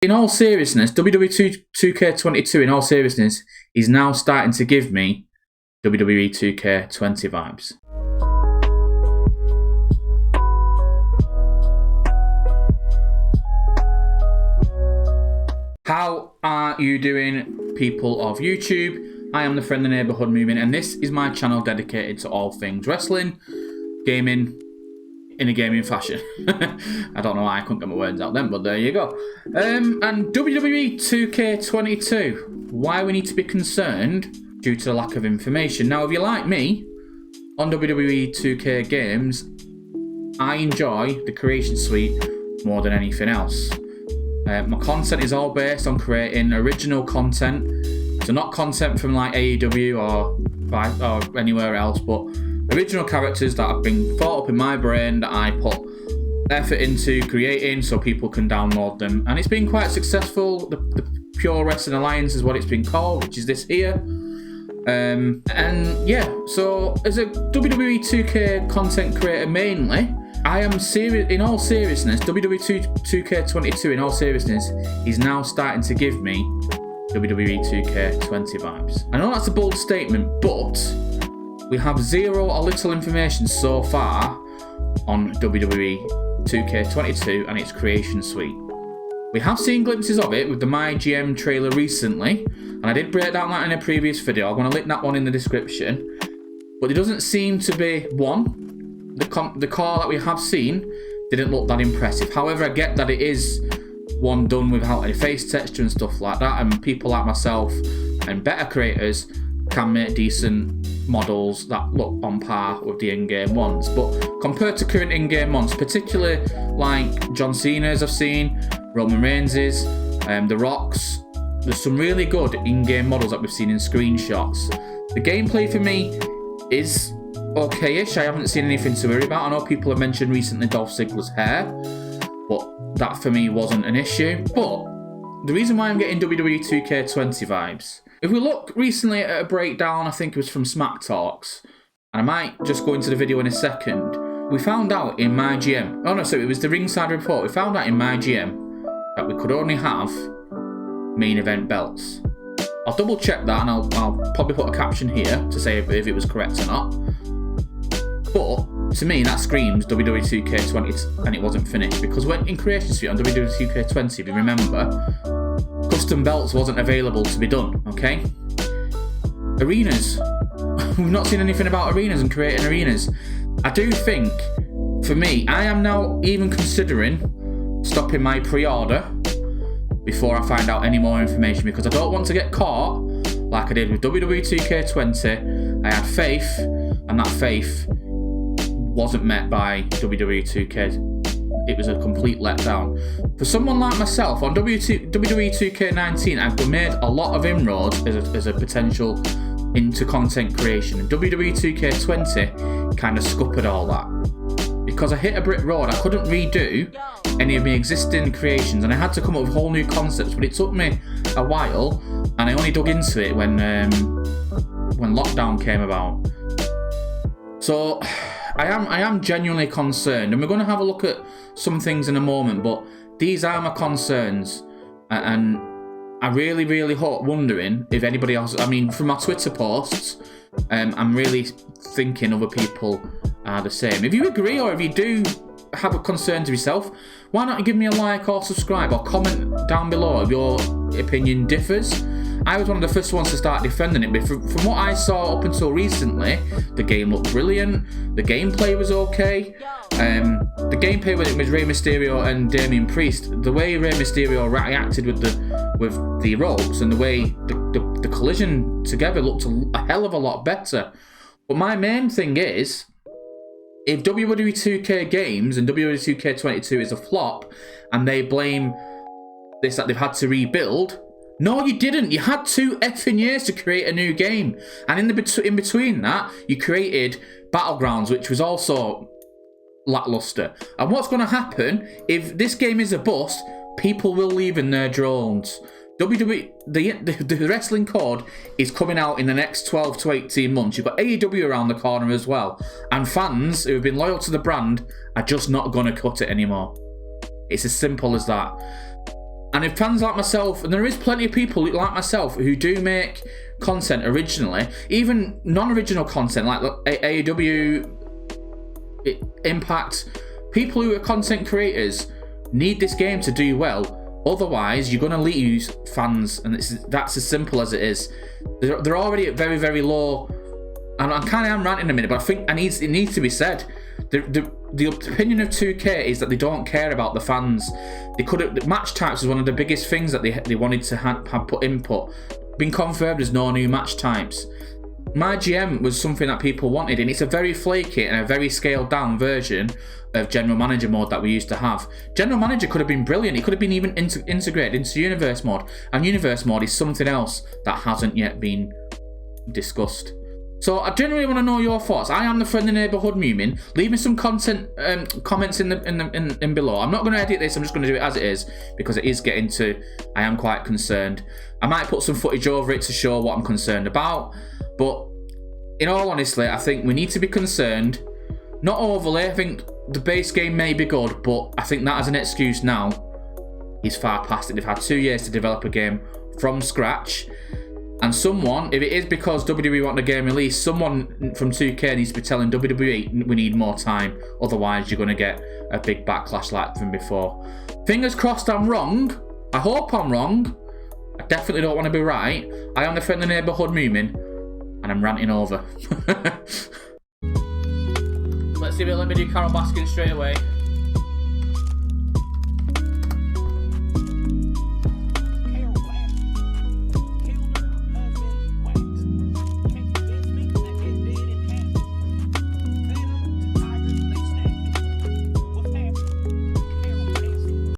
In all seriousness, WWE2K22, in all seriousness, is now starting to give me WWE 2K20 vibes. How are you doing, people of YouTube? I am the friendly neighborhood moving, and this is my channel dedicated to all things wrestling, gaming, in a gaming fashion. I don't know why I couldn't get my words out then, but there you go. And WWE 2K22, why we need to be concerned due to the lack of information. Now, if you're like me, on WWE 2K games, I enjoy the creation suite more than anything else. My content is all based on creating original content, so not content from like AEW or anywhere else, but original characters that have been thought up in my brain that I put effort into creating so people can download them, and it's been quite successful. The Pure Wrestling Alliance is what it's been called, which is this here. And yeah, so as a WWE 2K content creator mainly, I am serious. In all seriousness, WWE 2K22 in all seriousness is now starting to give me WWE 2K20 vibes. I know that's a bold statement, but we have zero or little information so far on WWE 2K22 and its creation suite. We have seen glimpses of it with the MyGM trailer recently, and I did break down that in a previous video. I'm going to link that one in the description. But it doesn't seem to be, one, the car that we have seen didn't look that impressive. However, I get that it is one done without any face texture and stuff like that, and people like myself and better creators can make decent models that look on par with the in-game ones. But compared to current in-game ones, particularly like John Cena's I've seen, Roman Reigns's, The Rock's, there's some really good in-game models that we've seen in screenshots. The gameplay for me is okay-ish. I haven't seen anything to worry about. I know people have mentioned recently Dolph Ziggler's hair, but that for me wasn't an issue. But the reason why I'm getting WWE 2K20 vibes, if we look recently at a breakdown, I think it was from Smack Talks, and I might just go into the video in a second, we found out in MyGM, oh no, sorry, it was the Ringside Report, we found out in MyGM that we could only have main event belts. I'll double check that, and I'll probably put a caption here to say if it was correct or not. But to me, that screams WWE 2K20, and it wasn't finished, because when in Creation Suite on WWE 2K20, if you remember, custom belts wasn't available to be done, okay? Arenas. We've not seen anything about arenas and creating arenas. I do think, for me, I am now even considering stopping my pre-order before I find out any more information, because I don't want to get caught like I did with WWE 2K20. I had faith, and that faith wasn't met by WWE 2K. It was a complete letdown. For someone like myself, on WWE 2K19, I've made a lot of inroads as a potential into content creation. And WWE 2K20 kind of scuppered all that. Because I hit a brick road, I couldn't redo any of my existing creations, and I had to come up with whole new concepts, but it took me a while, and I only dug into it when lockdown came about. So I am genuinely concerned, and we're going to have a look at some things in a moment, but these are my concerns, and I really, really wondering if anybody else, I mean, from my Twitter posts, I'm really thinking other people are the same. If you agree, or if you do have a concern to yourself, why not give me a like or subscribe, or comment down below if your opinion differs. I was one of the first ones to start defending it, but from what I saw up until recently, the game looked brilliant, the gameplay was okay. The gameplay with Rey Mysterio and Damian Priest, the way Rey Mysterio reacted with the ropes, and the way the collision together looked a hell of a lot better. But my main thing is, if WWE 2K games and WWE 2K22 is a flop, and they blame this that they've had to rebuild, no, you didn't. You had 2 effing years to create a new game. And in between that, you created Battlegrounds, which was also lackluster. And what's going to happen, if this game is a bust, people will leave in their drones. The wrestling code is coming out in the next 12 to 18 months. You've got AEW around the corner as well. And fans who have been loyal to the brand are just not going to cut it anymore. It's as simple as that. And if fans like myself, and there is plenty of people like myself who do make content originally, even non-original content like AEW, Impact, people who are content creators need this game to do well. Otherwise, you're going to lose fans, and that's as simple as it is. They're already at very, very low. And I kind of am ranting in a minute, but I think it needs to be said. The opinion of 2K is that they don't care about the fans. Match types was one of the biggest things that they wanted to have put input. Been confirmed as no new match types. My GM was something that people wanted, and it's a very flaky and a very scaled down version of General Manager mode that we used to have. General Manager could have been brilliant. It could have been even integrated into Universe mode, and Universe mode is something else that hasn't yet been discussed. So I genuinely want to know your thoughts. I am the friendly neighbourhood Moomin. Leave me some content comments in below. I'm not going to edit this. I'm just going to do it as it is because it is getting to. I am quite concerned. I might put some footage over it to show what I'm concerned about. But in all honesty, I think we need to be concerned. Not overly. I think the base game may be good, but I think that as an excuse now is far past it. They've had 2 years to develop a game from scratch. And someone, if it is because WWE want the game released, someone from 2K needs to be telling WWE we need more time. Otherwise, you're going to get a big backlash like from before. Fingers crossed I'm wrong. I hope I'm wrong. I definitely don't want to be right. I am the friendly neighbourhood Moomin, and I'm ranting over. Let's see if it'll let me do Carol Baskin straight away.